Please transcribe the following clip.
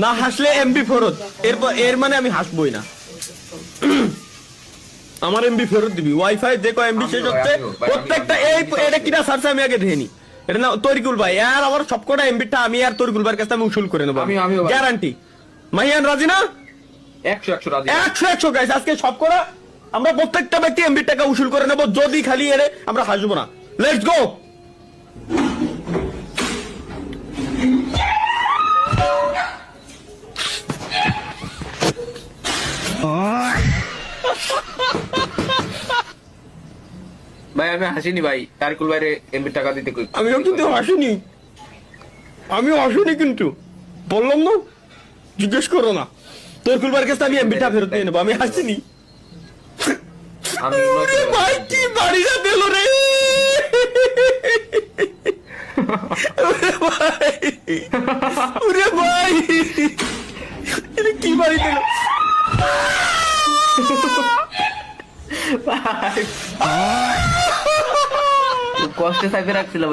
না হাসলে এমবি ফেরত, এরপর এর মানে আমি হাসবই না। আমার এমবি ফেরত দিবি। ওয়াইফাই দেখো এমবি শেষ হচ্ছে প্রত্যেকটা। এই এটা কিনা সারছে আমি আগে দেখে নি। এটা না তরিকুল ভাই, আর আমার সবকটা এমবিটা আমি আর তরিকুল ভাইয়ের কাছে আমি উসুল করে নেবো, গ্যারান্টি। মাহিয়ান রাজি না? 100 গাইস, আজকে সবকটা আমরা প্রত্যেকটা ব্যক্তি এমবি টাকা উসুল করে নেবো, যদি খালি এরে আমরা হাসবো না। Let's go. ভাই আমি হাসিনি ভাই, তারিকুল ভাইরে এমবি টাকা দিতে কই। আমিও কিন্তু হাসিনি, আমিও হাসিনি, কিন্তু বললাম না, জিজ্ঞেস করো না। তোর কুলবার কাছে আমি এমবিটা ফেরত নিয়ে নেবো, আমি হাসিনি। আমি ভাই কি বাড়িটা দিল রে, ওরে ভাই এটা কি বাড়ি দিল। কষ্টে সাইপে রাখছিলাম।